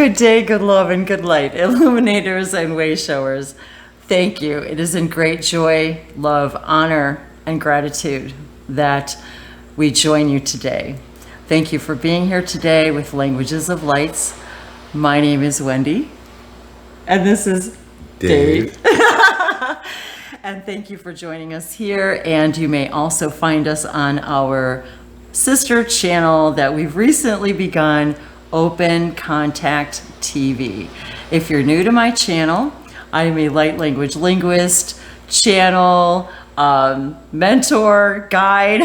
Good day, good love, and good light, illuminators and way showers. Thank you. It is in great joy, love, honor, and gratitude that we join you today. Thank you for being here today with Languages of Lights. My name is Wendy, and this is Dave. And thank you for joining us here. And you may also find us on our sister channel that we've recently begun, Open Contact TV. If you're new to my channel, I am a light language linguist, channel, mentor, guide,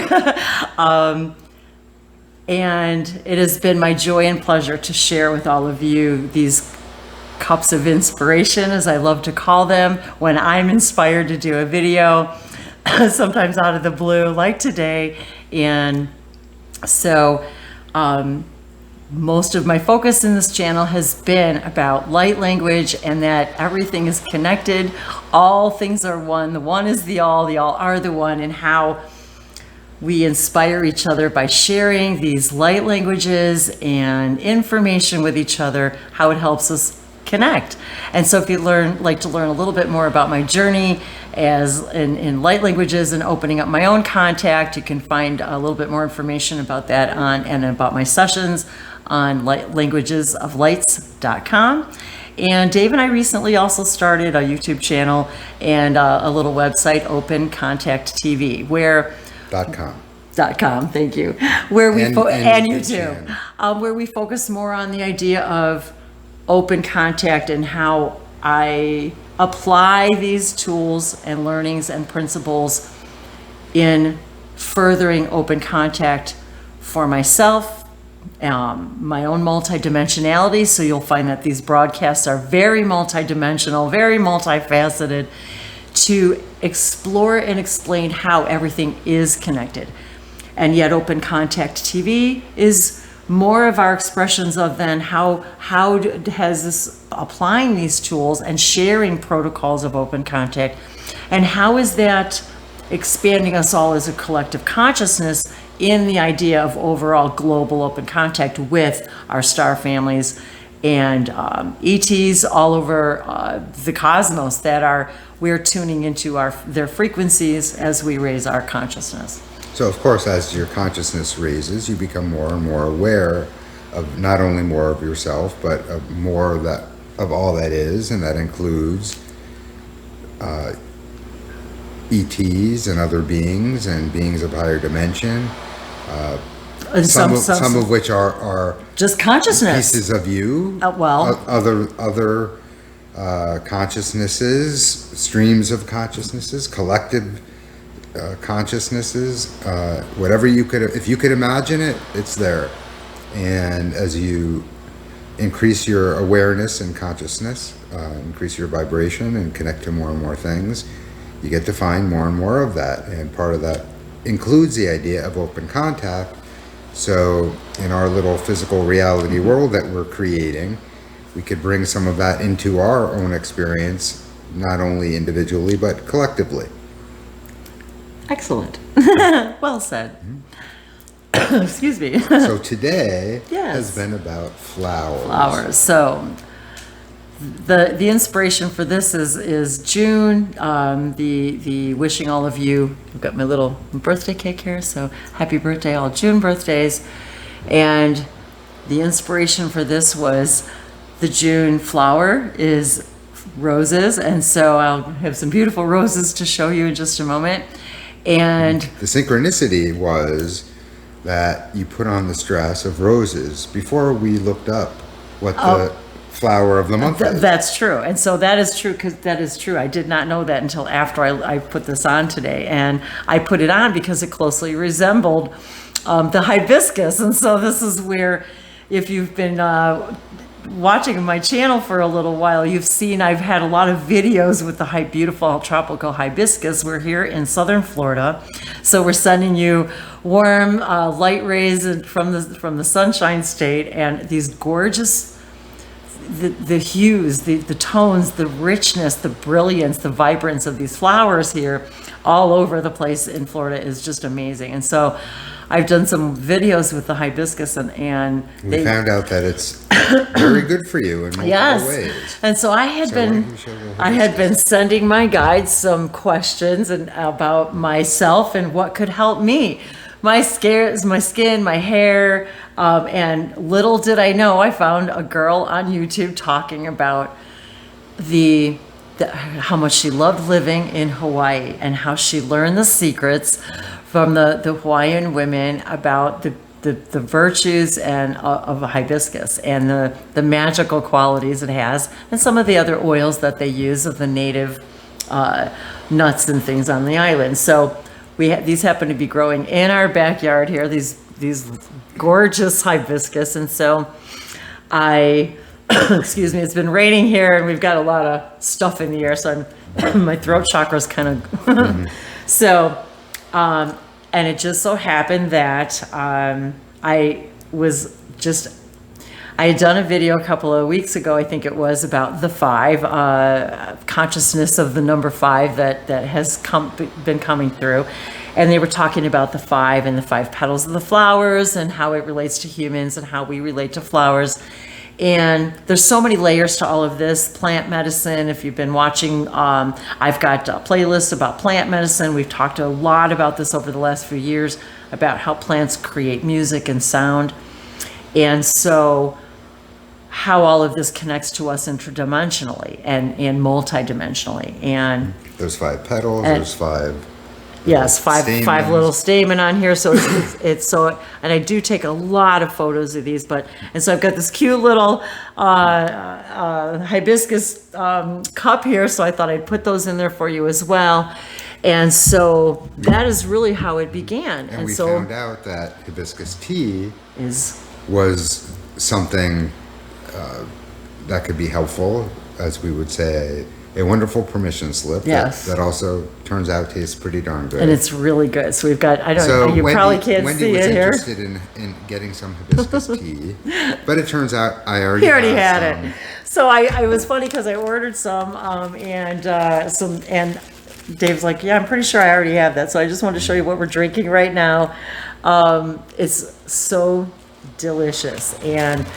and it has been my joy and pleasure to share with all of you these cups of inspiration, as I love to call them, when I'm inspired to do a video, sometimes out of the blue, like today. And so most of my focus in this channel has been about light language and that everything is connected. All things are one. The one is the all are the one, and how we inspire each other by sharing these light languages and information with each other, how it helps us connect. And so if you like to learn a little bit more about my journey as in light languages and opening up my own contact, you can find a little bit more information about that and about my sessions on languagesoflights.com. And Dave and I recently also started a YouTube channel and a little website, Open Contact TV, where .com. Thank you. Where we and you too, where we focus more on the idea of open contact and how I apply these tools and learnings and principles in furthering open contact for myself, my own multidimensionality. So you'll find that these broadcasts are very multidimensional, very multifaceted, to explore and explain how everything is connected. And yet Open Contact TV is more of our expressions of then how has this applying these tools and sharing protocols of open contact, and how is that expanding us all as a collective consciousness in the idea of overall global open contact with our star families and ETs all over the cosmos that we're tuning into their frequencies as we raise our consciousness. So, of course, as your consciousness raises, you become more and more aware of not only more of yourself, but of more of all that is, and that includes ETs and other beings and beings of higher dimension. Some of which are just consciousness pieces of you. Other consciousnesses, streams of consciousnesses, collective consciousnesses, whatever if you could imagine it, it's there. And as you increase your awareness and consciousness, increase your vibration and connect to more and more things, you get to find more and more of that. And part of that includes the idea of open contact. So in our little physical reality world that we're creating, we could bring some of that into our own experience, not only individually, but collectively. Excellent. Well said. Excuse me. So today Yes. has been about flowers. Flowers. So the inspiration for this is June. The wishing all of you. I've got my little birthday cake here. So happy birthday, all June birthdays. And the inspiration for this was the June flower is roses, and so I'll have some beautiful roses to show you in just a moment. And the synchronicity was that you put on the stress of roses before we looked up what the flower of the month is. That's true. And so that is true, because that is true. I did not know that until after I put this on today. And I put it on because it closely resembled the hibiscus. And so this is where, if you've been watching my channel for a little while, you've seen I've had a lot of videos with the beautiful tropical hibiscus. We're here in southern Florida, so we're sending you warm light rays from the Sunshine State, and these gorgeous the hues, the tones, the richness, the brilliance, the vibrance of these flowers here all over the place in Florida is just amazing. And so I've done some videos with the hibiscus, and we found out that it's very good for you in multiple ways. And so I had been sending my guides some questions and about myself and what could help me, my skin, my hair, and little did I know, I found a girl on YouTube talking about how much she loved living in Hawaii and how she learned the secrets from the Hawaiian women about the virtues of a hibiscus and the magical qualities it has, and some of the other oils that they use of the native nuts and things on the island. So these happen to be growing in our backyard here, these gorgeous hibiscus. And so excuse me, it's been raining here and we've got a lot of stuff in the air, so my throat chakra is kind of so and it just so happened that I had done a video a couple of weeks ago, I think it was, about the 5 consciousness of the number 5 that has been coming through, and they were talking about the 5 and the 5 petals of the flowers and how it relates to humans and how we relate to flowers. And there's so many layers to all of this. Plant medicine, if you've been watching, I've got a playlist about plant medicine. We've talked a lot about this over the last few years, about how plants create music and sound. And so how all of this connects to us interdimensionally and multidimensionally. And there's 5 petals, there's 5. Yes, five little stamen on here. So it's so, and I do take a lot of photos of these, and so I've got this cute little hibiscus cup here. So I thought I'd put those in there for you as well. And so that is really how it began. And we found out that hibiscus tea was something that could be helpful, as we would say, a wonderful permission slip. Yes. That also turns out tastes pretty darn good. And it's really good. So we've got, I don't know, you probably can't see it here. Wendy was interested in getting some hibiscus tea, but it turns out I already had some. it. So I was funny because I ordered some, and Dave's like, yeah, I'm pretty sure I already have that. So I just wanted to show you what we're drinking right now. It's so delicious, and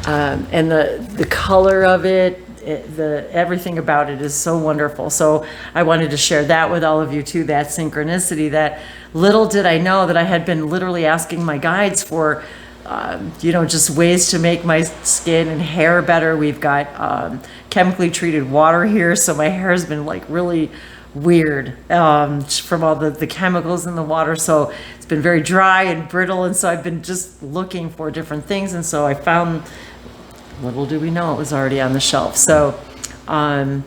the color of it, everything about it is so wonderful. So I wanted to share that with all of you too, that synchronicity, that little did I know that I had been literally asking my guides for, just ways to make my skin and hair better. We've got chemically treated water here, so my hair has been like really weird from all the chemicals in the water. So it's been very dry and brittle, and so I've been just looking for different things, and so I found, little do we know, it was already on the shelf. So in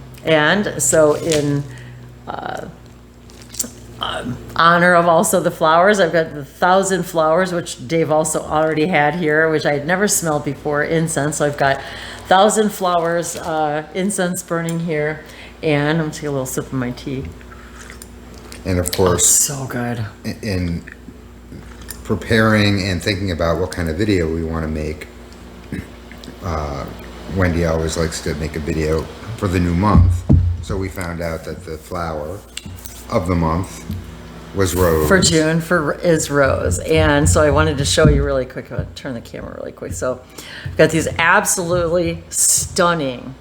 honor of also the flowers, I've got the 1,000 flowers, which Dave also already had here, which I had never smelled before, incense. So I've got 1,000 flowers, incense burning here, and I'm gonna take a little sip of my tea. And of course, so good. In preparing and thinking about what kind of video we want to make, Wendy always likes to make a video for the new month. So we found out that the flower of the month was rose. For June is rose. And so I wanted to show you really quick. I'll turn the camera really quick. So I've got these absolutely stunning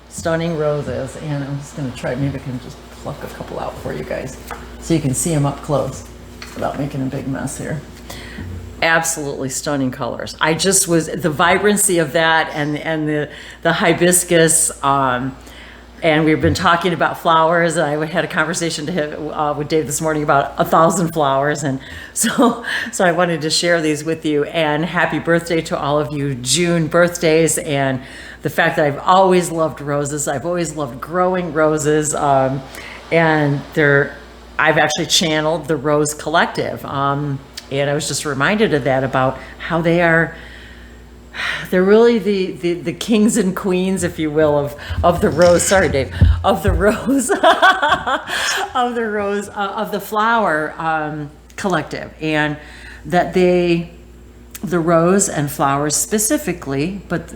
roses. And I'm just going to try, maybe I can just pluck a couple out for you guys so you can see them up close without making a big mess here. Absolutely stunning colors. I just was, the vibrancy of that and the hibiscus, and we've been talking about flowers. I had a conversation with Dave this morning about 1,000 flowers, and so I wanted to share these with you. And happy birthday to all of you June birthdays, and the fact that I've always loved roses. I've always loved growing roses, and I've actually channeled the Rose Collective. And I was just reminded of that, about how they're really the kings and queens, if you will, of the rose. Sorry, Dave, of the rose, of the flower collective, and that the rose and flowers specifically, but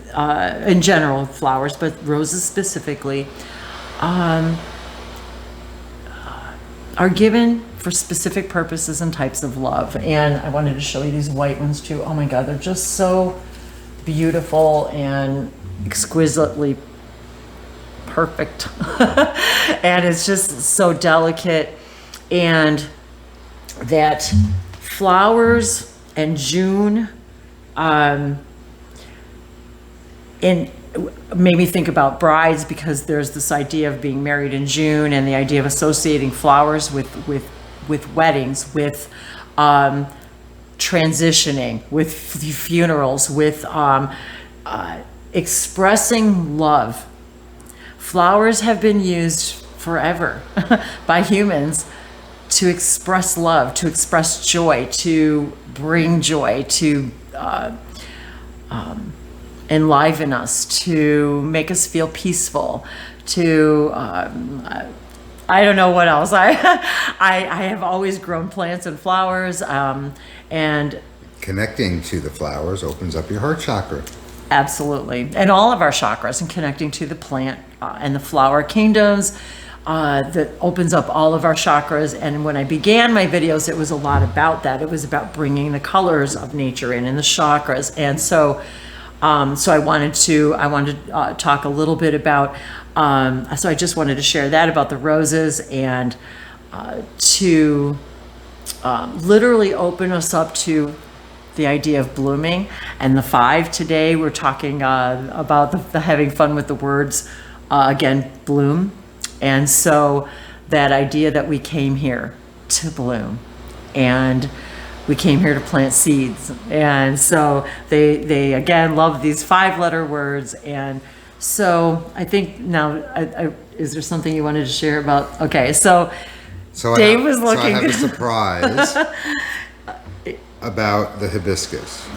in general flowers, but roses specifically, are given for specific purposes and types of love. And I wanted to show you these white ones too. Oh my God, they're just so beautiful and exquisitely perfect. And it's just so delicate. And that flowers and June, and made me think about brides, because there's this idea of being married in June and the idea of associating flowers with weddings, with transitioning, with funerals, with expressing love. Flowers have been used forever by humans to express love, to express joy, to bring joy, to enliven us, to make us feel peaceful, to I don't know what else. I have always grown plants and flowers, and Connecting to the flowers opens up your heart chakra. absolutely, and all of our chakras, and connecting to the plant and the flower kingdoms, that opens up all of our chakras. And when I began my videos, it was a lot about that. It was about bringing the colors of nature in and the chakras. And so I wanted to talk a little bit about, so I just wanted to share that about the roses, and to literally open us up to the idea of blooming. And the 5 today, we're talking about the having fun with the words, again, bloom. And so that idea that we came here to bloom, and we came here to plant seeds. And so they again love these 5-letter words. And so I think now, is there something you wanted to share about? Okay, so Dave was looking. So I have a surprise about the hibiscus.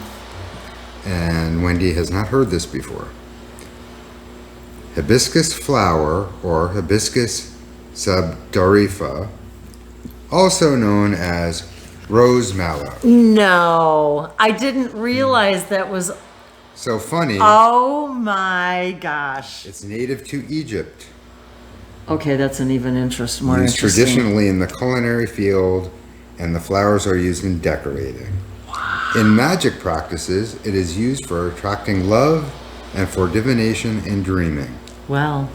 And Wendy has not heard this before. Hibiscus flower, or Hibiscus subdarifa, also known as rose mallow. No, I didn't realize that was. So funny. Oh my gosh. It's native to Egypt. Okay, that's an even more Used interesting. traditionally in the culinary field, and the flowers are used in decorating. In magic practices, it is used for attracting love and for divination and dreaming. Well,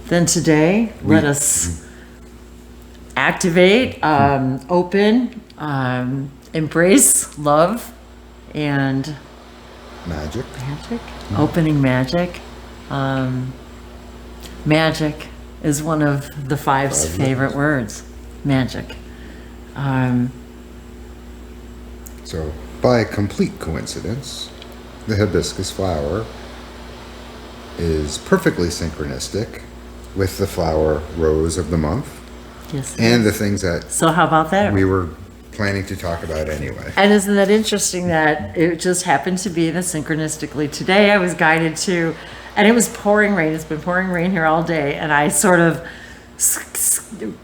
then today, let us activate, open, embrace love and Magic. magic. Opening magic. Magic is one of the 5's favorite words. Magic. So, by complete coincidence, the hibiscus flower is perfectly synchronistic with the flower rose of the month, Yes. and the things that So how about that? we were planning to talk about anyway. And isn't that interesting that it just happened to be that synchronistically today I was guided to, and it was pouring rain. It's been pouring rain here all day, and I sort of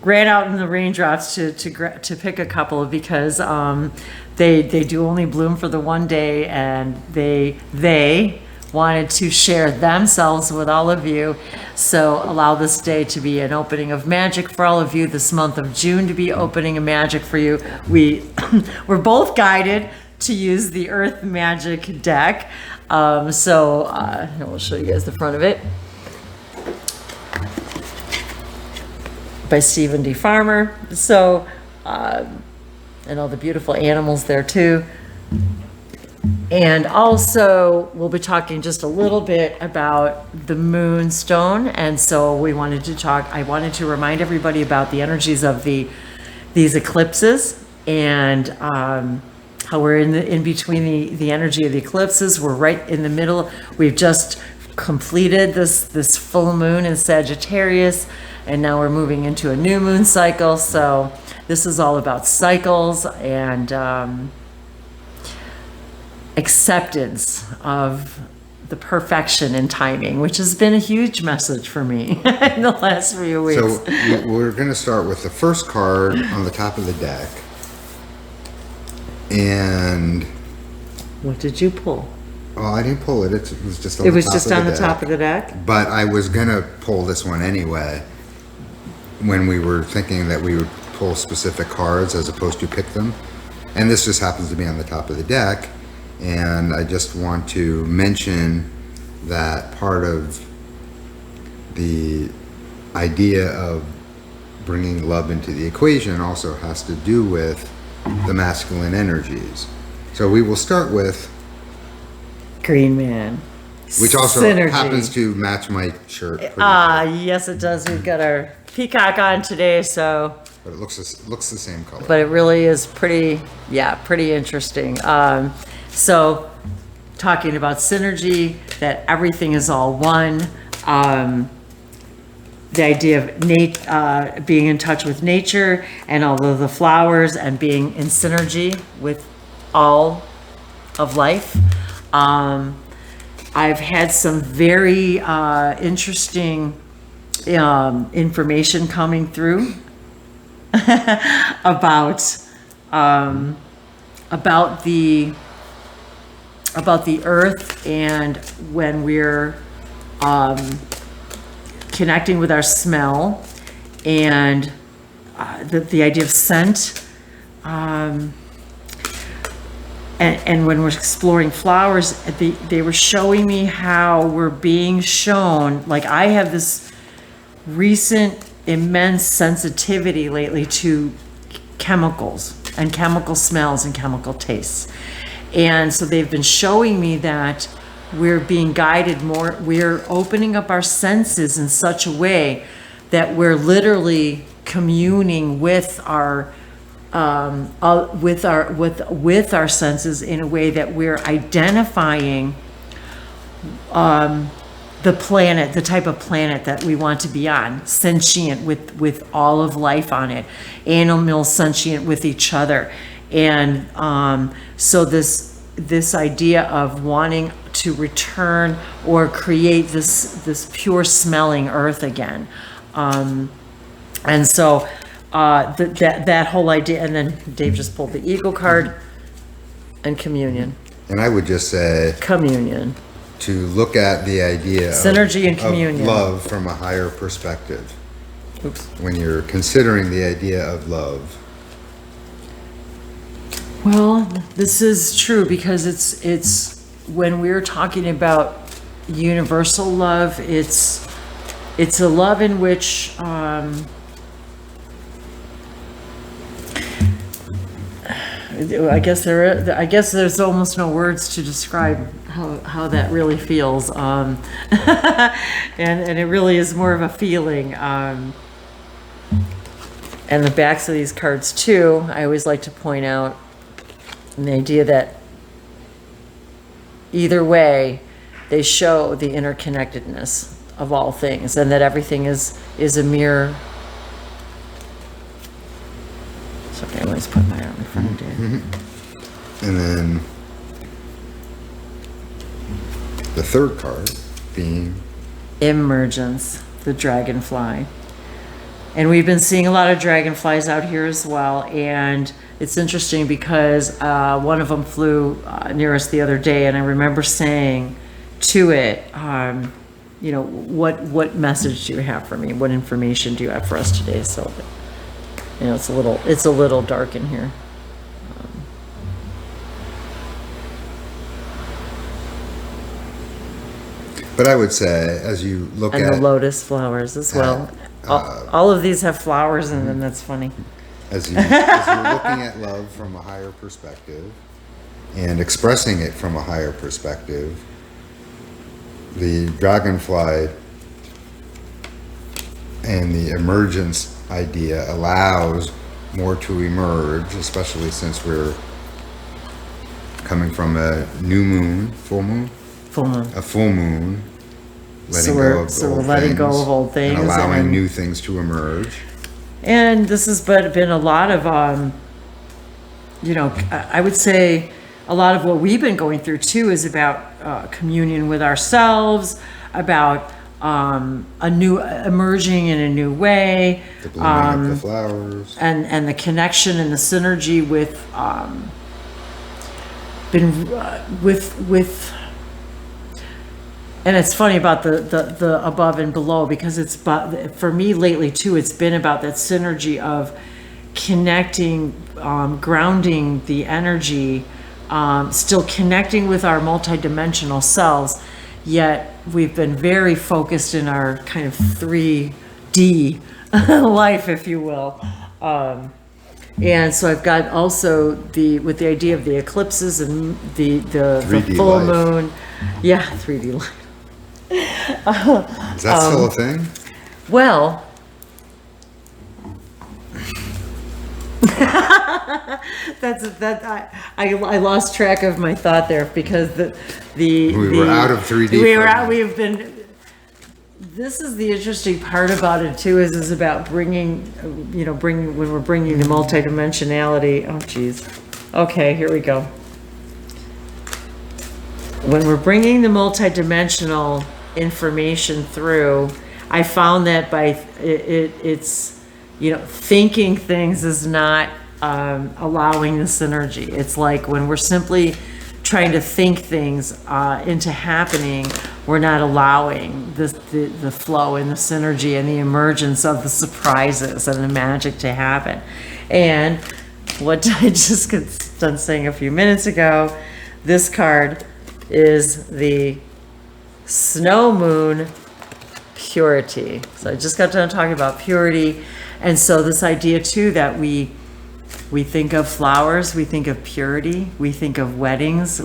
ran out in the raindrops to pick a couple, because they do only bloom for the one day, and they wanted to share themselves with all of you. So allow this day to be an opening of magic for all of you, this month of June to be opening of magic for you. We're both guided to use the Earth Magic deck. So we'll show you guys the front of it. By Stephen D. Farmer. So, and all the beautiful animals there too. And also, we'll be talking just a little bit about the moonstone. And so I wanted to remind everybody about the energies of these eclipses, and how we're in between the energy of the eclipses. We're right in the middle. We've just completed this full moon in Sagittarius, and now we're moving into a new moon cycle. So this is all about cycles and acceptance of the perfection in timing, which has been a huge message for me in the last few weeks. So we're going to start with the first card on the top of the deck. And What did you pull? well, I didn't pull it. It was just on It the was top just of on the the deck. top of the deck? But I was going to pull this one anyway when we were thinking that we would pull specific cards as opposed to pick them. And this just happens to be on the top of the deck. And I just want to mention that part of the idea of bringing love into the equation also has to do with the masculine energies. So we will start with Green Man. which also Synergy. happens to match my shirt. pretty good. Yes, it does. We've got our peacock on today, so. But it looks the same color. But it really is pretty interesting. So, talking about synergy, that everything is all one. The idea of being in touch with nature and all of the flowers and being in synergy with all of life. I've had some very interesting information coming through about the earth, and when we're connecting with our smell and the idea of scent, and when we're exploring flowers, they were showing me how we're being shown, like I have this recent immense sensitivity lately to chemicals and chemical smells and chemical tastes. And so they've been showing me that we're being guided more, we're opening up our senses in such a way that we're literally communing with our senses in a way that we're identifying the planet, the type of planet that we want to be on, sentient with all of life on it, animals sentient with each other. And so this idea of wanting to return or create this pure smelling earth again. And so that whole idea, and then Dave just pulled the Eagle card, and communion. And I would just say Communion. to look at the idea Synergy and of communion. love from a higher perspective. Oops. When you're considering the idea of love, Well, this is true because it's when we're talking about universal love, it's a love in which I guess there's almost no words to describe how that really feels, and it really is more of a feeling. And the backs of these cards too, I always like to point out the idea that either way, they show the interconnectedness of all things, and that everything is a mirror. Sorry, I always put my arm in front of Dave. and then the third card being Emergence, the dragonfly. And we've been seeing a lot of dragonflies out here as well. And it's interesting because one of them flew near us the other day, and I remember saying to it, what message do you have for me? What information do you have for us today? So, it's a little dark in here. But I would say, as you look And at the lotus flowers as well. All of these have flowers in them. That's funny. as you're looking at love from a higher perspective and expressing it from a higher perspective, the dragonfly and the emergence idea allows more to emerge, especially since we're coming from a new moon, full moon, a full moon, letting go of we're letting go of old things and allowing and new things to emerge. And this has been a lot of, I would say a lot of what we've been going through too is about communion with ourselves, about emerging in a new way, The blooming of the flowers. and the connection and the synergy with and it's funny about the above and below, because for me lately too, it's been about that synergy of connecting, grounding the energy, still connecting with our multidimensional selves, yet we've been very focused in our kind of 3D life, if you will. And so I've got also with the idea of the eclipses and the 3D full life. moon. Yeah, 3D life. Is that still a thing? Well, I lost track of my thought there because we were out of 3D. We've been. This is the interesting part about it too. Is about bringing when we're bringing the multidimensionality. Oh, geez. Okay, here we go. When we're bringing the multidimensional information through, I found that it's thinking things is not allowing the synergy. It's like when we're simply trying to think things into happening, we're not allowing the flow and the synergy and the emergence of the surprises and the magic to happen. And what I just got done saying a few minutes ago, this card is the Snow Moon Purity. So I just got done talking about purity. And so this idea too that we think of flowers, we think of purity, we think of weddings.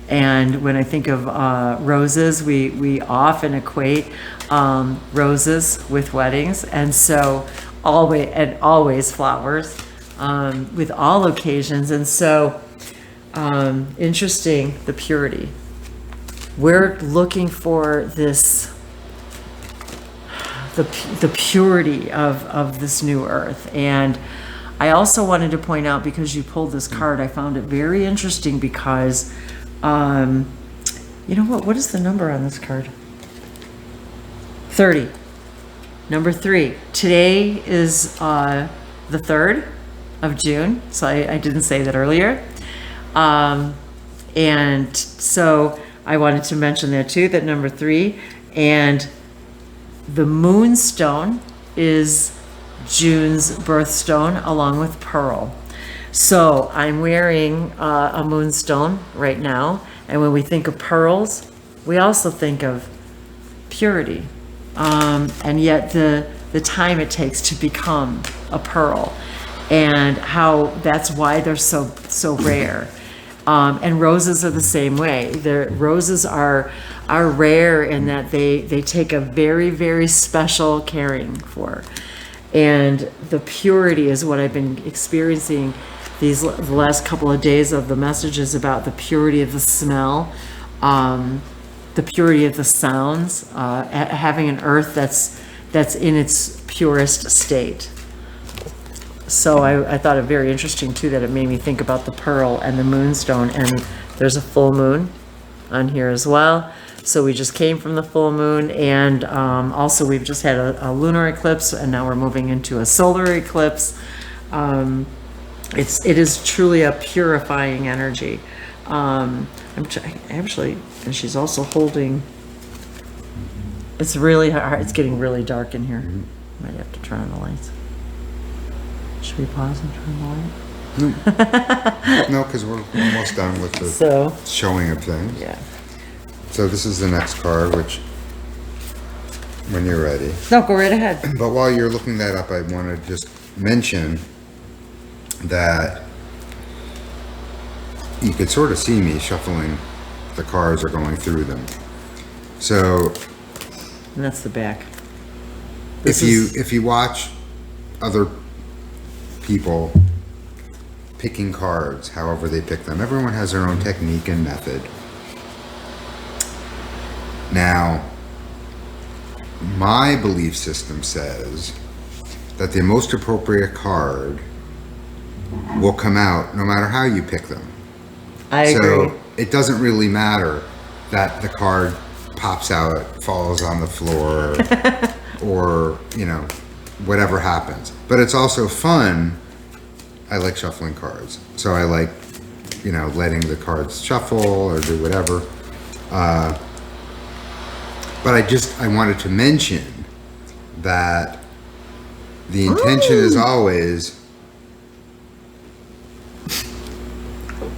And when I think of roses, we often equate roses with weddings. And so always flowers with all occasions. And so interesting, the purity. We're looking for this, the purity of this new earth. And I also wanted to point out, because you pulled this card, I found it very interesting because, you know what is the number on this card? 30. Number 3. Today is the 3rd of June, so I didn't say that earlier. And so I wanted to mention that too, that number 3. And the moonstone is June's birthstone, along with Pearl. So I'm wearing a moonstone right now, and when we think of pearls, we also think of purity, and yet the time it takes to become a pearl, and how that's why they're so rare. And roses are the same way. Roses are rare in that they take a very, very special caring for. And the purity is what I've been experiencing the last couple of days of the messages about the purity of the smell, the purity of the sounds, having an earth that's in its purest state. So I thought it very interesting too that it made me think about the pearl and the moonstone, and there's a full moon on here as well. So we just came from the full moon, and also we've just had a lunar eclipse, and now we're moving into a solar eclipse. It is truly a purifying energy. Actually, and she's also holding. It's really hard. It's getting really dark in here. Might have to turn on the lights. Should we pause and turn the light? No, because we're almost done with the showing of things. Yeah. So this is the next card, which, when you're ready. No, go right ahead. But while you're looking that up, I want to just mention that you could sort of see me shuffling the cards or going through them. So, And that's the back. if you watch other people picking cards, however they pick them, everyone has their own technique and method. Now, my belief system says that the most appropriate card will come out no matter how you pick them. I agree. So it doesn't really matter that the card pops out, falls on the floor, or, whatever happens. But it's also fun. I like shuffling cards. So I like, letting the cards shuffle or do whatever. But I wanted to mention that The intention is always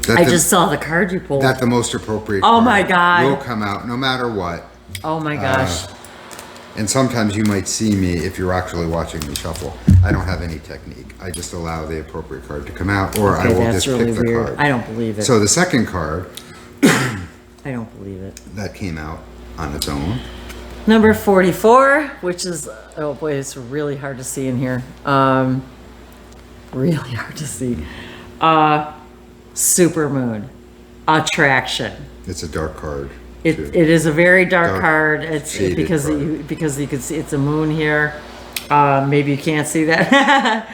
I just saw the card you pulled. that the most appropriate Oh card my God. will come out no matter what. Oh my gosh. And sometimes you might see me if you're actually watching me shuffle. I don't have any technique. I just allow the appropriate card to come out, or I Okay, will that's just really pick the weird. card. I don't believe it. So the second card I don't believe it. that came out on its own. Number 44, which is, oh boy, it's really hard to see in here. Really hard to see. Supermoon. Attraction. It's a dark card. It too. is a very dark Dark, card. It's shaded because card. you can see it's a moon here. Maybe you can't see that.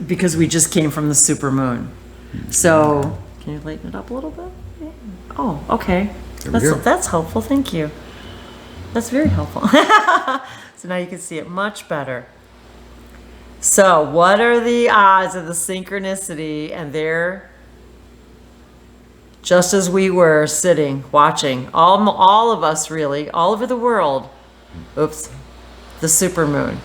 Because we just came from the supermoon. So can you lighten it up a little bit? Oh, okay. There we go. That's helpful. Thank you. That's very helpful. So now you can see it much better. So what are the odds of the synchronicity? And there, just as we were sitting, watching, all of us really, all over the world, oops, the supermoon.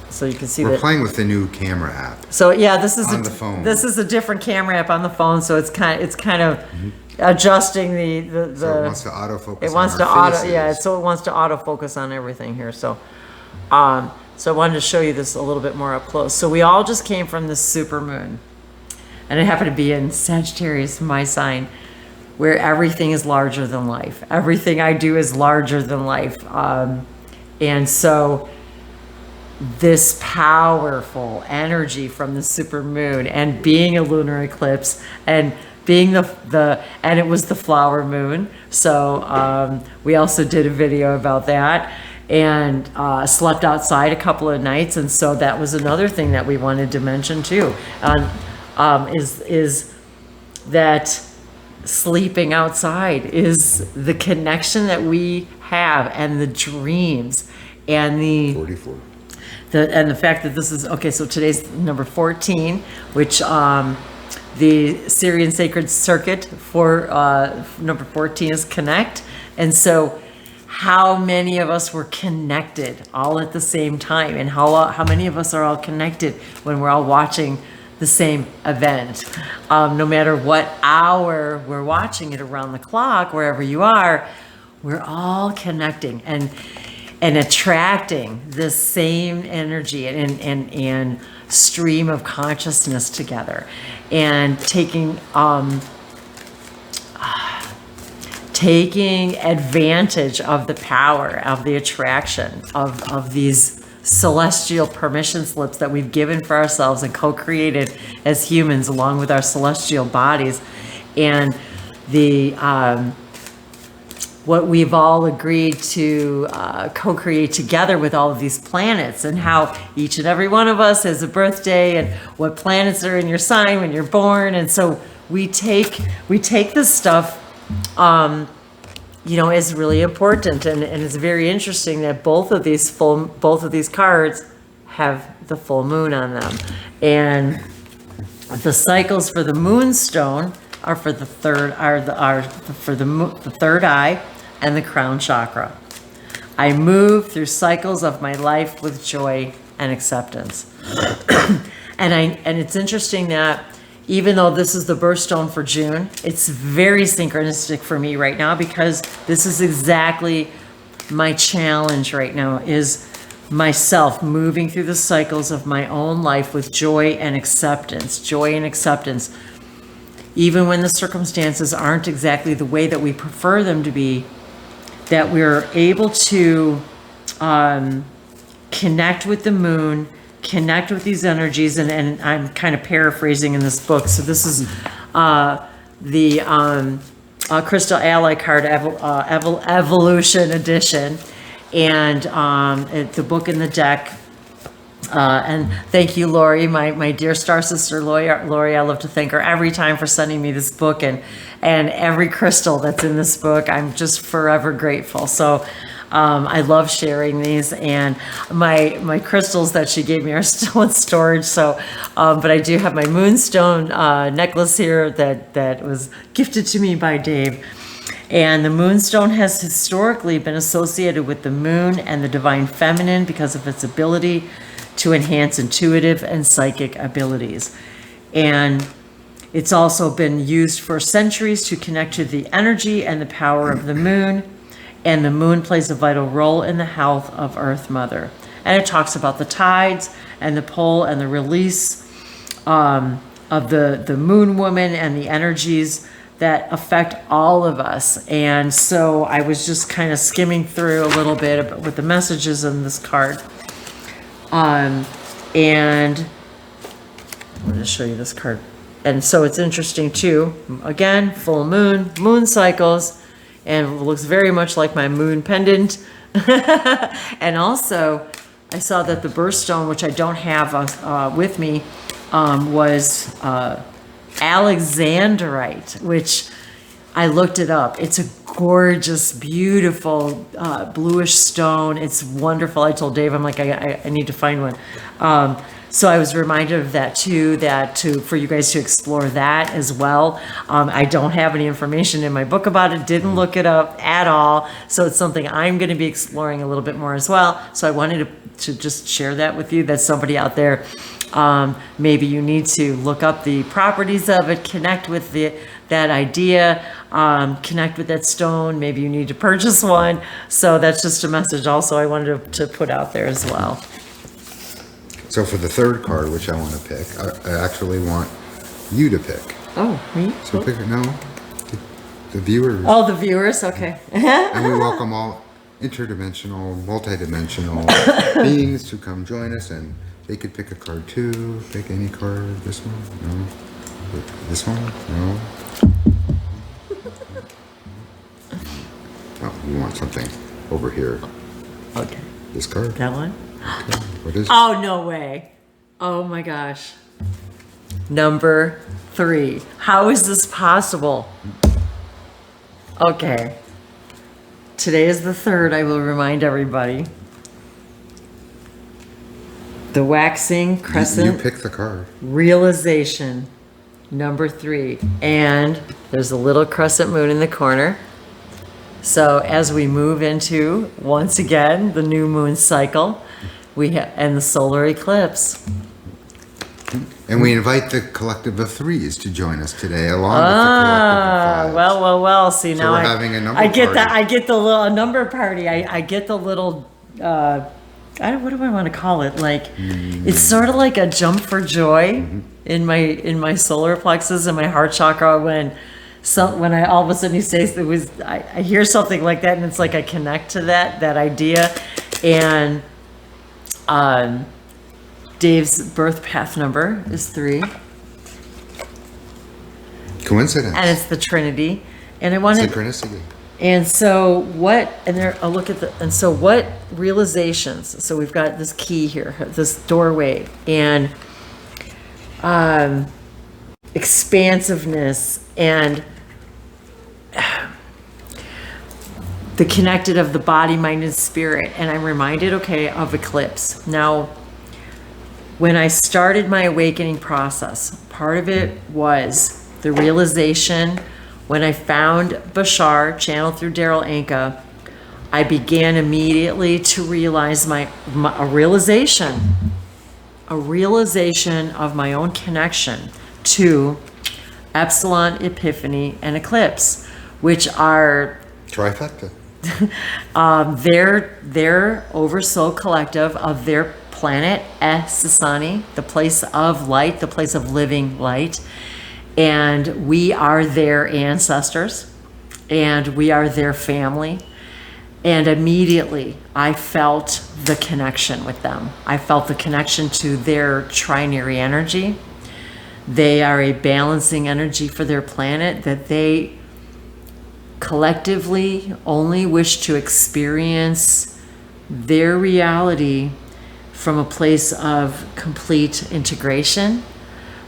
So you can see We're that. playing with the new camera app. So yeah, this is On the phone. This is a different camera app on the phone. So it's kind of adjusting the. So it wants to autofocus. It wants on to our auto, faces. yeah. So it wants to autofocus on everything here. So, so I wanted to show you this a little bit more up close. So we all just came from this supermoon, and it happened to be in Sagittarius, my sign, where everything is larger than life. Everything I do is larger than life, and so this powerful energy from the supermoon and being a lunar eclipse and being and it was the flower moon. So we also did a video about that, and slept outside a couple of nights. And so that was another thing that we wanted to mention too, is that sleeping outside is the connection that we have, and the dreams, and the 44. and the fact that this is okay. So today's number 14, which the Syrian Sacred Circuit for number 14 is connect. And so how many of us were connected all at the same time, and how many of us are all connected when we're all watching the same event, no matter what hour we're watching it, around the clock, wherever you are, we're all connecting and attracting the same energy and stream of consciousness together, and taking advantage of the power of the attraction of these celestial permission slips that we've given for ourselves and co-created as humans along with our celestial bodies, and the what we've all agreed to co-create together with all of these planets, and how each and every one of us has a birthday, and what planets are in your sign when you're born. And so we take this stuff, is really important, and it's very interesting that both of these cards have the full moon on them, and the cycles for the moonstone are for the third the third eye and the crown chakra. I move through cycles of my life with joy and acceptance. and it's interesting that even though this is the birthstone for June, it's very synchronistic for me right now, because this is exactly my challenge right now, is myself moving through the cycles of my own life with joy and acceptance. Even when the circumstances aren't exactly the way that we prefer them to be, that we're able to connect with the moon, connect with these energies, and I'm kind of paraphrasing in this book. So this is the Crystal Ally card, Evolution Edition, and the book in the deck. And thank you, Lori, my dear star sister, Lori. I love to thank her every time for sending me this book, and every crystal that's in this book. I'm just forever grateful. So I love sharing these, and my crystals that she gave me are still in storage. So, but I do have my moonstone necklace here that was gifted to me by Dave. And the moonstone has historically been associated with the moon and the divine feminine because of its ability to enhance intuitive and psychic abilities. And it's also been used for centuries to connect to the energy and the power of the moon. And the moon plays a vital role in the health of Earth Mother. And it talks about the tides and the pull and the release of the moon woman and the energies that affect all of us. And so I was just kind of skimming through a little bit with the messages in this card. And I'm going to show you this card. And so it's interesting too. Again, full moon, moon cycles, and it looks very much like my moon pendant. And also, I saw that the birthstone, which I don't have with me, was Alexanderite, which I looked it up. It's a gorgeous, beautiful bluish stone. It's wonderful. I told Dave, I'm like, I need to find one. So I was reminded of that too, for you guys to explore that as well. I don't have any information in my book about it, didn't look it up at all. So it's something I'm going to be exploring a little bit more as well. So I wanted to just share that with you. That's somebody out there. Maybe you need to look up the properties of it, connect with that idea, connect with that stone. Maybe you need to purchase one. So that's just a message also I wanted to put out there as well. So for the third card, which I want to pick, I actually want you to pick. Oh, me? So pick it. No, the viewers. Oh, the viewers. Okay. And we welcome all interdimensional, multidimensional beings to come join us, and they could pick a card too. Pick any card. This one? No. This one? No. Oh, you want something over here? Okay. This card? That one? Okay. What is it? Oh, no way. Oh my gosh. Number 3. How is this possible? Okay. Today is the 3rd, I will remind everybody. The waxing crescent. You pick the card. Realization. Number 3. And there's a little crescent moon in the corner. So as we move into, once again, the new moon cycle, and the solar eclipse. And we invite the collective of 3s to join us today, along with the collective of 5s. Well. See, So now we're having a number I get party. that. I get the little number party. I get the little. What do I want to call it? Like, it's sort of like a jump for joy in my solar plexus and my heart chakra when I all of a sudden you say I hear something like that, and it's like I connect to that idea. And Dave's birth path number is 3. Coincidence. And it's the Trinity. And I wanted Synchronicity. And so what what realizations, so we've got this key here, this doorway, and expansiveness, and the connected of the body, mind, and spirit. And I'm reminded, of eclipse. Now, when I started my awakening process, part of it was the realization. When I found Bashar, channeled through Daryl Anka, I began immediately to realize a realization of my own connection to Epsilon, Epiphany, and Eclipse, which are Trifecta. their oversoul collective of their planet, Sasani, the place of light, the place of living light. And we are their ancestors, and we are their family. And immediately I felt the connection with them. I felt the connection to their trinary energy. They are a balancing energy for their planet that they collectively only wish to experience their reality from a place of complete integration,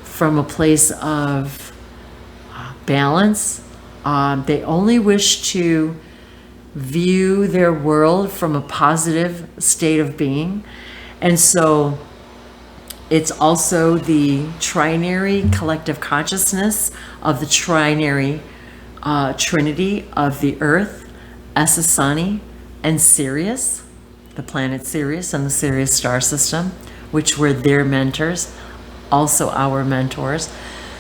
from a place of balance. They only wish to view their world from a positive state of being. And so it's also the trinary collective consciousness of the trinary trinity of the Earth, Essassani, and Sirius, the planet Sirius and the Sirius star system, which were their mentors, also our mentors.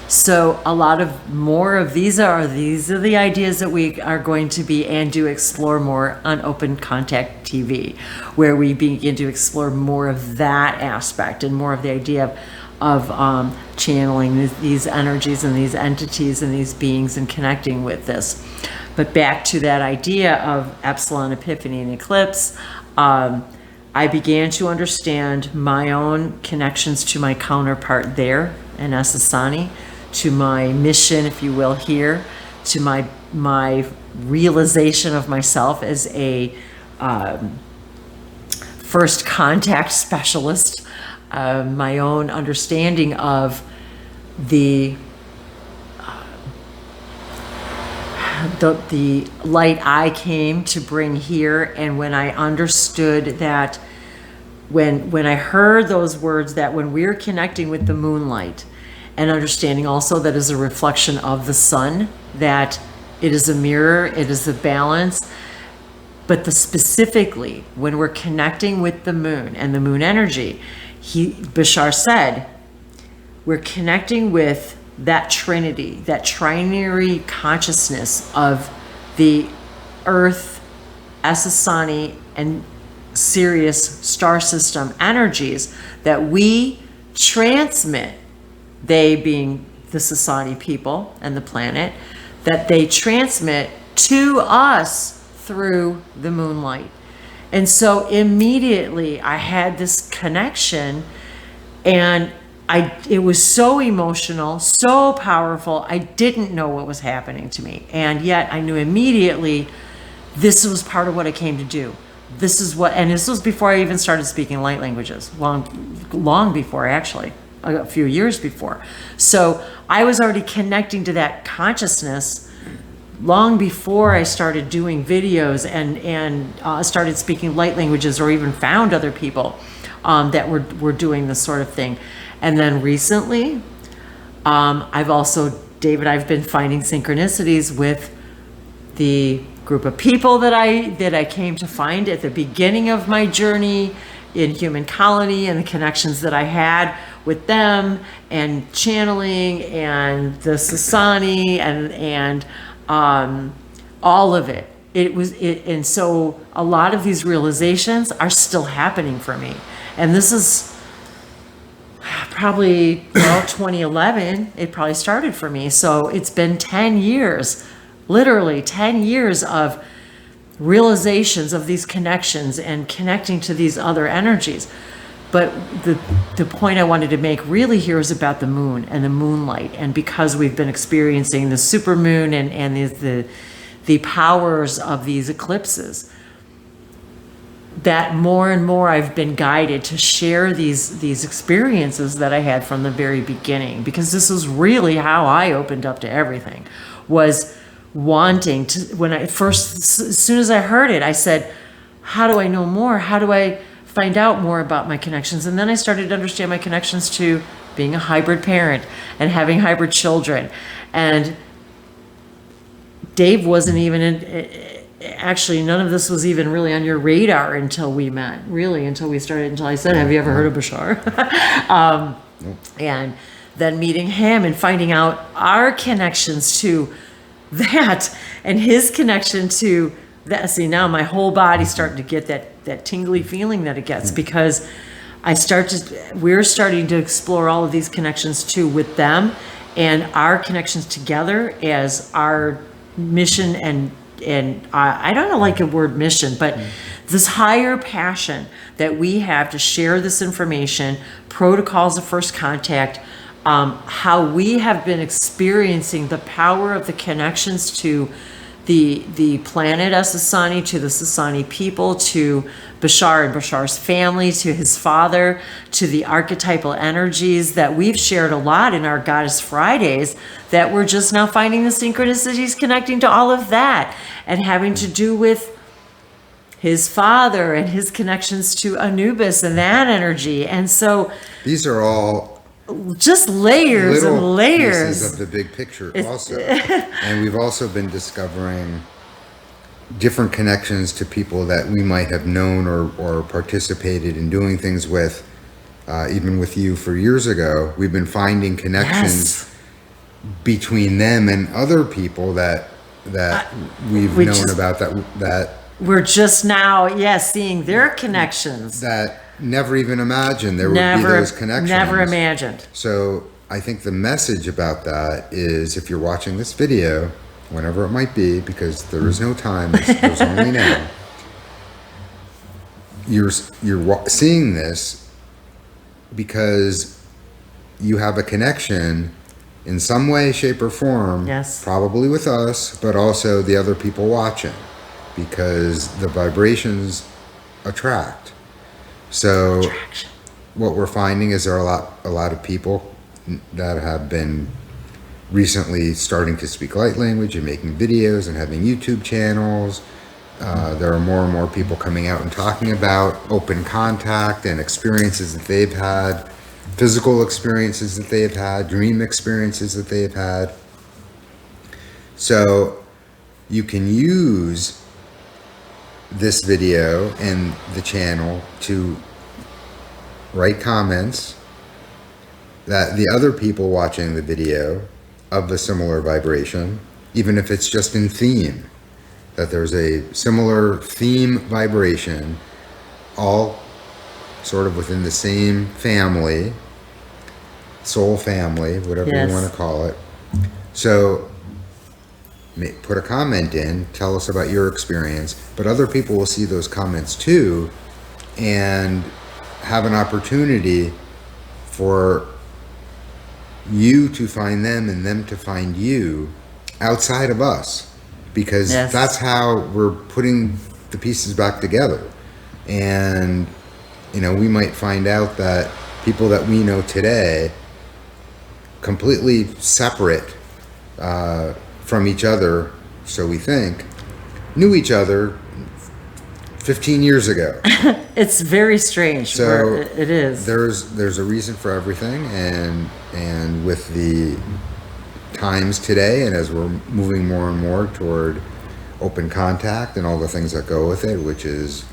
So a lot of more of these are the ideas that we are going to be and do explore more on Open Contact TV, where we begin to explore more of that aspect and more of the idea of channeling these energies and these entities and these beings and connecting with this. But back to that idea of Epsilon, Epiphany, and Eclipse, I began to understand my own connections to my counterpart there in Essassani, to my mission, if you will, here, to my realization of myself as a first contact specialist, my own understanding of the light I came to bring here. And when I understood that, when I heard those words, that when we're connecting with the moonlight, and understanding also that is a reflection of the sun, that it is a mirror, it is a balance, but specifically when we're connecting with the moon and the moon energy, Bashar said, we're connecting with that trinity, that trinary consciousness of the Earth, Essassani, and Sirius star system energies that we transmit, they being the Sassani people and the planet, that they transmit to us through the moonlight. And so immediately I had this connection, and it was so emotional, so powerful. I didn't know what was happening to me. And yet I knew immediately this was part of what I came to do. This is what, and this was before I even started speaking light languages, long before, actually, a few years before. So I was already connecting to that consciousness long before I started doing videos and started speaking light languages, or even found other people that were doing this sort of thing. And then recently, I've been finding synchronicities with the group of people that I came to find at the beginning of my journey in Human Colony, and the connections that I had with them, and channeling, and the Sassani, and all of it. And so a lot of these realizations are still happening for me. And this is probably 2011, it probably started for me. So it's been 10 years, literally 10 years of realizations of these connections and connecting to these other energies. But the point I wanted to make really here is about the moon and the moonlight. And because we've been experiencing the supermoon and the powers of these eclipses, that more and more I've been guided to share these experiences that I had from the very beginning, because this is really how I opened up to everything, was wanting to, when I first, as soon as I heard it, I said, how do I know more? How do I find out more about my connections? And then I started to understand my connections to being a hybrid parent and having hybrid children. And Dave wasn't even actually, none of this was even really on your radar until we met, really, until I said, have you ever heard of Bashar? And then meeting him and finding out our connections to that, and his connection to that. See, now my whole body's starting to get that tingly feeling that it gets, because we're starting to explore all of these connections too with them, and our connections together as our mission, and I don't like the word mission, but this higher passion that we have to share this information, protocols of first contact, how we have been experiencing the power of the connections to the planet Essassani, to the Sassani people, to Bashar and Bashar's family, to his father, to the archetypal energies that we've shared a lot in our Goddess Fridays, that we're just now finding the synchronicities connecting to all of that, and having to do with his father and his connections to Anubis and that energy. And so these are all just layers little and layers pieces of the big picture also. And we've also been discovering different connections to people that we might have known or participated in doing things with, even with you for years ago. We've been finding connections between them and other people that we've known about that we're just now, seeing their connections. That never even imagined there would be those connections. Never imagined. So I think the message about that is, if you're watching this video, whenever it might be, because there is no time, there's only now, you're seeing this because you have a connection in some way, shape, or form, probably with us, but also the other people watching, because the vibrations attract. So what we're finding is there are a lot of people that have been recently starting to speak light language and making videos and having YouTube channels. There are more and more people coming out and talking about open contact and experiences that they've had, physical experiences that they've had, dream experiences that they've had. So you can use this video and the channel to write comments that the other people watching the video of a similar vibration, even if it's just in theme, that there's a similar theme vibration, all sort of within the same family, soul family, whatever you want to call it. So put a comment in, tell us about your experience, but other people will see those comments too and have an opportunity for you to find them and them to find you outside of us, because that's how we're putting the pieces back together. And we might find out that people that we know today, completely separate from each other, so we think, knew each other 15 years ago. It's very strange. So it is. There's a reason for everything, and with the times today, and as we're moving more and more toward open contact and all the things that go with it, which is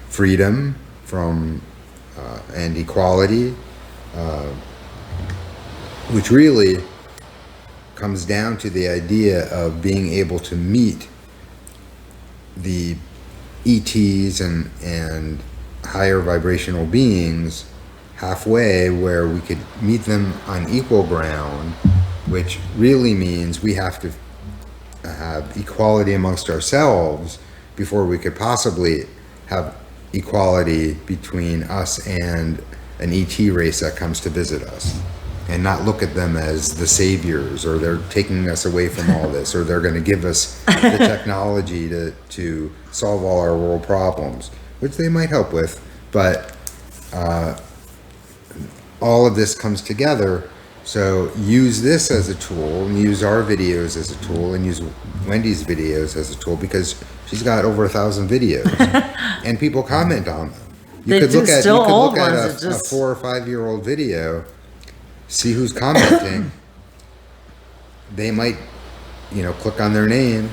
freedom from and equality, which really comes down to the idea of being able to meet the ETs and higher vibrational beings halfway, where we could meet them on equal ground, which really means we have to have equality amongst ourselves before we could possibly have equality between us and an ET race that comes to visit us, and not look at them as the saviors, or they're taking us away from all this, or they're going to give us the technology to solve all our world problems, which they might help with. But all of this comes together. So use this as a tool, and use our videos as a tool, and use Wendy's videos as a tool, because she's got over 1,000 videos and people comment on them. You could look at a 4 or 5 year old video, see who's commenting. They might, click on their name.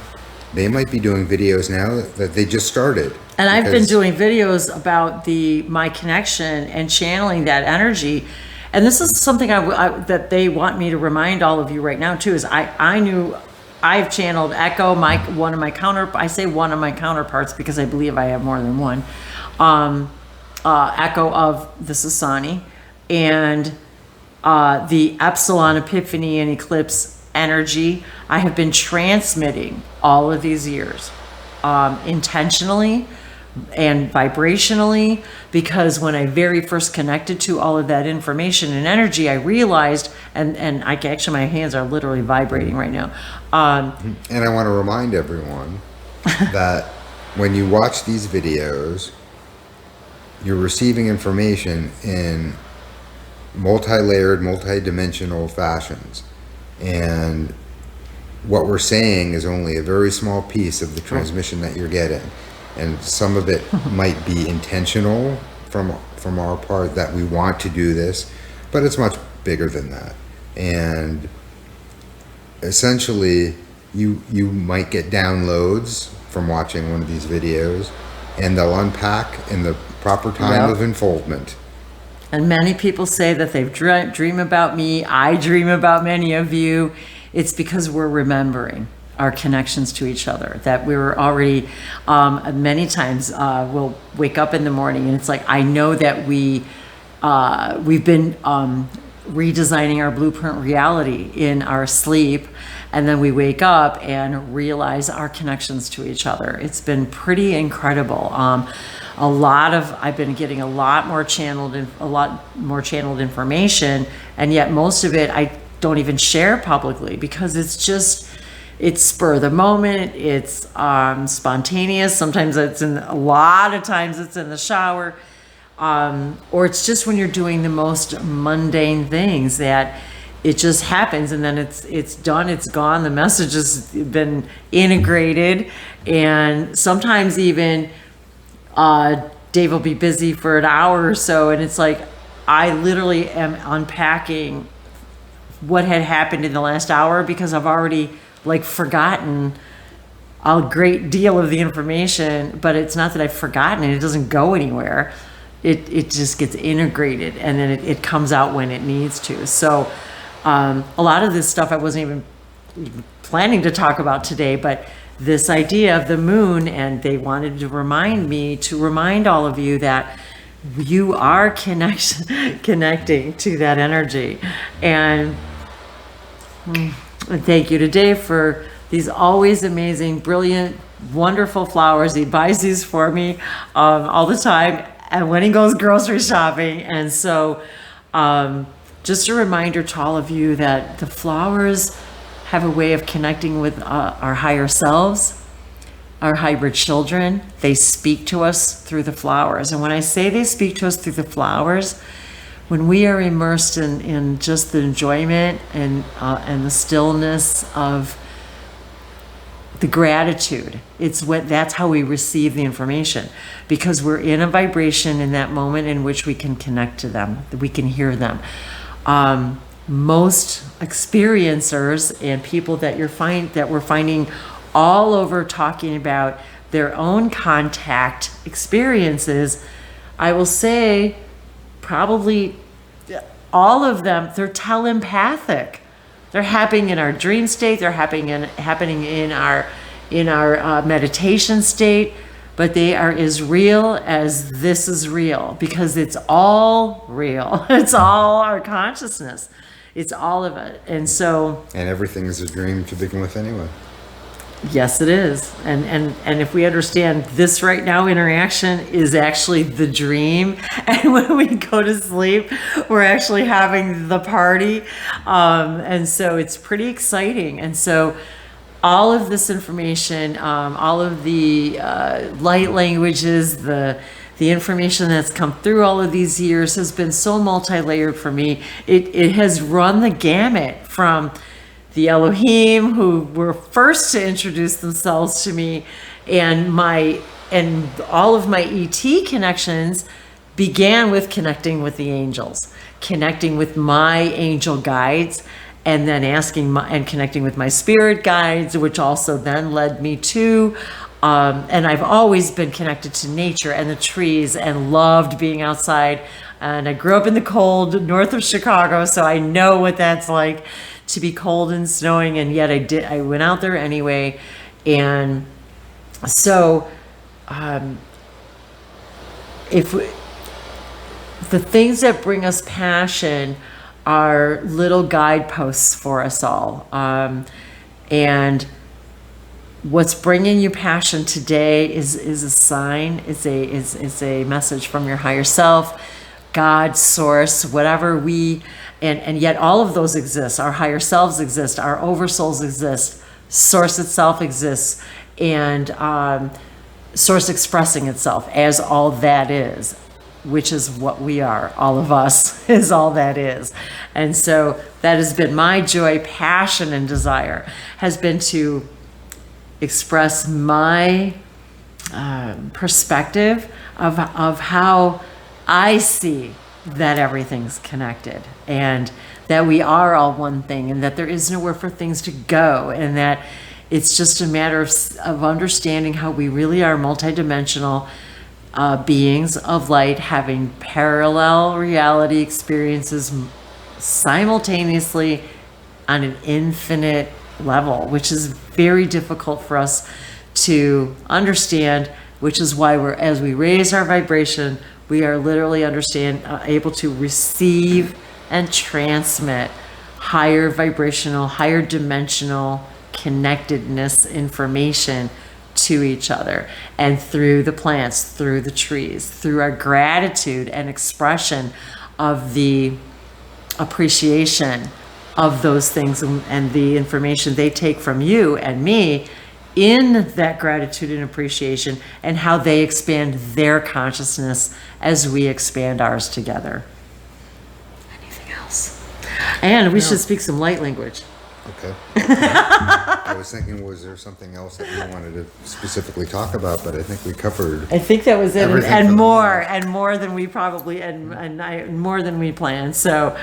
They might be doing videos now that they just started. And I've been doing videos about my connection and channeling that energy. And this is something that they want me to remind all of you right now too, is I've channeled Echo, one of my counterparts, because I believe I have more than one. Echo of the Sasani, and the Epsilon Epiphany and Eclipse energy I have been transmitting all of these years, intentionally and vibrationally, because when I very first connected to all of that information and energy, I realized, and actually my hands are literally vibrating right now. And I want to remind everyone that when you watch these videos, you're receiving information in multi-layered, multi-dimensional fashions. And what we're saying is only a very small piece of the transmission that you're getting. And some of it might be intentional from our part, that we want to do this, but it's much bigger than that. And essentially, you might get downloads from watching one of these videos, and they'll unpack in the proper time of unfoldment. And many people say that they've dream about me. I dream about many of you. It's because we're remembering our connections to each other, that we were already, many times we'll wake up in the morning and it's like, I know that we've been redesigning our blueprint reality in our sleep, and then we wake up and realize our connections to each other. It's been pretty incredible. I've been getting a lot more channeled information, and yet most of it I don't even share publicly because it's spur of the moment. It's spontaneous. Sometimes a lot of times it's in the shower, or it's just when you're doing the most mundane things that it just happens, and then it's done, it's gone, the message has been integrated. And sometimes even Dave will be busy for an hour or so, and it's like I literally am unpacking what had happened in the last hour because I've already forgotten a great deal of the information. But it's not that I've forgotten it doesn't go anywhere. It just gets integrated, and then it comes out when it needs to. So a lot of this stuff I wasn't even planning to talk about today, but this idea of the moon, and they wanted to remind all of you that you are connecting to that energy. And thank you to Dave for these always amazing, brilliant, wonderful flowers. He buys these for me all the time, and when he goes grocery shopping. And so just a reminder to all of you that the flowers have a way of connecting with our higher selves, our hybrid children. They speak to us through the flowers. And when I say they speak to us through the flowers, when we are immersed in just the enjoyment and the stillness of the gratitude, that's how we receive the information, because we're in a vibration in that moment in which we can connect to them, that we can hear them. Most experiencers and people that we're finding all over talking about their own contact experiences, I will say probably all of them, they're telepathic. They're happening in our dream state. They're happening in our meditation state. But they are as real as this is real, because it's all real. It's all our consciousness. It's all of it. And everything is a dream to begin with anyway. Yes, it is. And if we understand this right now, interaction is actually the dream. And when we go to sleep, we're actually having the party. And so it's pretty exciting. And so all of this information, all of the light languages, the information that's come through all of these years has been so multi-layered for me. It has run the gamut from the Elohim, who were first to introduce themselves to me, and all of my ET connections began with connecting with the angels, connecting with my angel guides, and then connecting with my spirit guides, which also then led me to, and I've always been connected to nature and the trees and loved being outside. And I grew up in the cold north of Chicago, so I know what that's like to be cold and snowing, and yet I went out there anyway. And so the things that bring us passion are little guideposts for us all. And what's bringing you passion today is a sign, is a message from your higher self, God, source, whatever and yet all of those exist. Our higher selves exist, our oversouls exist, source itself exists, and source expressing itself as all that is, which is what we are. All of us is all that is. And so that has been my joy, passion, and desire, has been to express my perspective of how I see that everything's connected. And that we are all one thing, and that there is nowhere for things to go, and that it's just a matter of understanding how we really are multidimensional beings of light, having parallel reality experiences simultaneously on an infinite level, which is very difficult for us to understand, which is why as we raise our vibration, we are literally able to receive and transmit higher vibrational, higher dimensional connectedness information to each other, and through the plants, through the trees, through our gratitude and expression of the appreciation of those things and the information they take from you and me in that gratitude and appreciation, and how they expand their consciousness as we expand ours together. Anything else? And we should speak some light language. Okay. I was thinking, was there something else that you wanted to specifically talk about? But I think we covered. I think that was it, everything and for the more, moment. and more than we probably, more than we planned. So,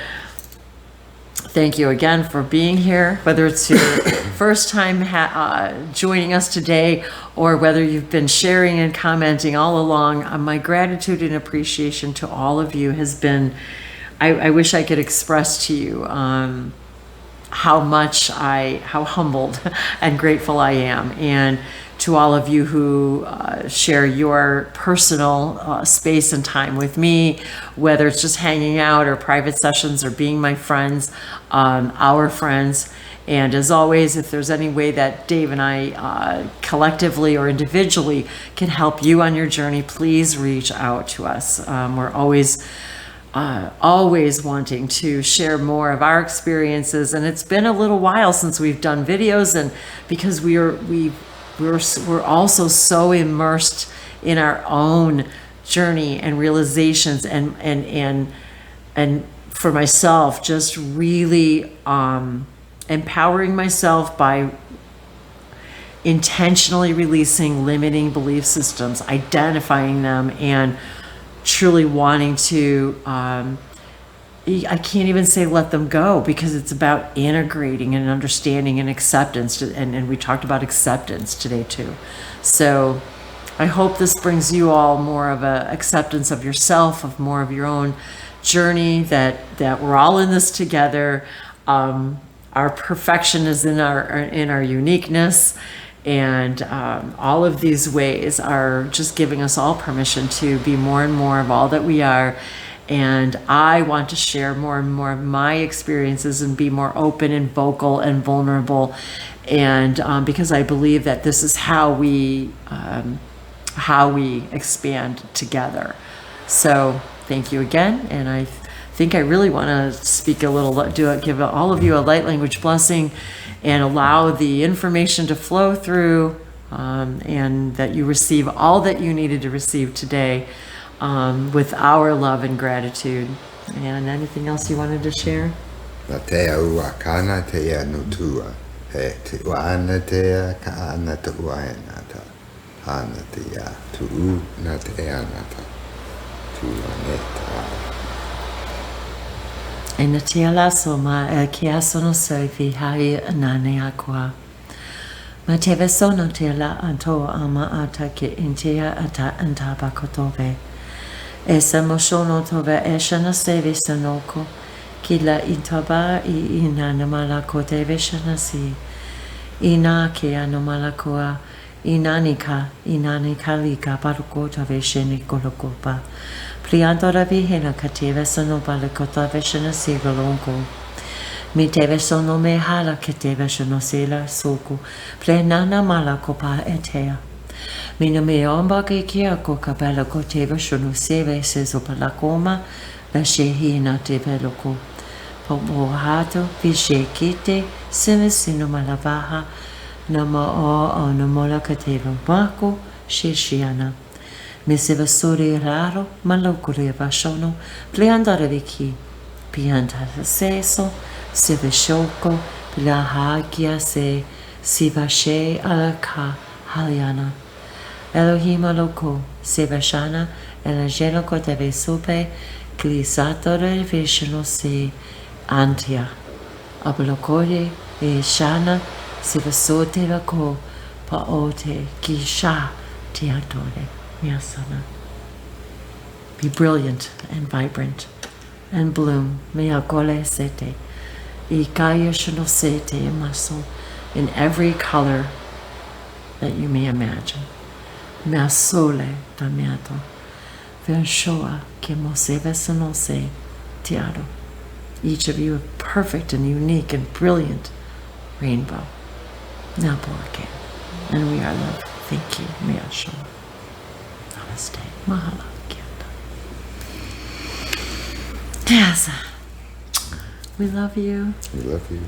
thank you again for being here. Whether it's your first time joining us today, or whether you've been sharing and commenting all along, my gratitude and appreciation to all of you has been. I wish I could express to you. How humbled and grateful I am, and to all of you who share your personal space and time with me, whether it's just hanging out or private sessions or being my friends, our friends. And as always, if there's any way that Dave and I collectively or individually can help you on your journey, please reach out to us. We're always wanting to share more of our experiences, and it's been a little while since we've done videos, and because we're also so immersed in our own journey and realizations, and for myself, just really empowering myself by intentionally releasing limiting belief systems, identifying them, and truly wanting to, I can't even say let them go, because it's about integrating and understanding and acceptance. And we talked about acceptance today too. So I hope this brings you all more of a acceptance of yourself, of more of your own journey, that we're all in this together. Our perfection is in our uniqueness. And all of these ways are just giving us all permission to be more and more of all that we are. And I want to share more and more of my experiences and be more open and vocal and vulnerable. And because I believe that this is how we expand together. So thank you again. And I think I really want to speak a little, give all of you a light language blessing, and allow the information to flow through, and that you receive all that you needed to receive today, with our love and gratitude. And anything else you wanted to share? E na tia la soma e kia sono sofi hai nane aqua. Ma teve sono tia la anto ama ata ke intia ata antaba kotove. E se moshono tove e shana sevi sanoko ki la intaba I ina namala koteve shana si. Ina ke anomala koa inanika lika parukota ve shene kolokopa. Priantora vihena kativa sono balakota veshana sigalonko. Mi teve sono me hala keteva sono sela soku. Plenana mala kopa etea. Mina me omba ke kia ko kabela koteva sono seve seso palakoma la shehina teve loko. Pobohato vishekite semesino malavaha nama o namola kateva mako shishiana. Mi se vasori raro, ma lo correva sono, pleandare viki, pianta seso, se vesciocco, pila hagia se, si vasce alla ka haliana. Elohim aloko, se vashana, ela geno koteve sope, glisatore veshano se, Antia. Abalokore e shana sivasote vako paote kisha tiatore miasana. Be brilliant and vibrant and bloom. Miyakole sete. Ikaya shinosete muscle in every color that you may imagine. Miasole damiato. Vershoa kimoseve sanose tiaro. Each of you a perfect and unique and brilliant rainbow. Napoake. And we are love. Thank you. Miashoa. Namaste. Mahala. Yes. We love you. We love you.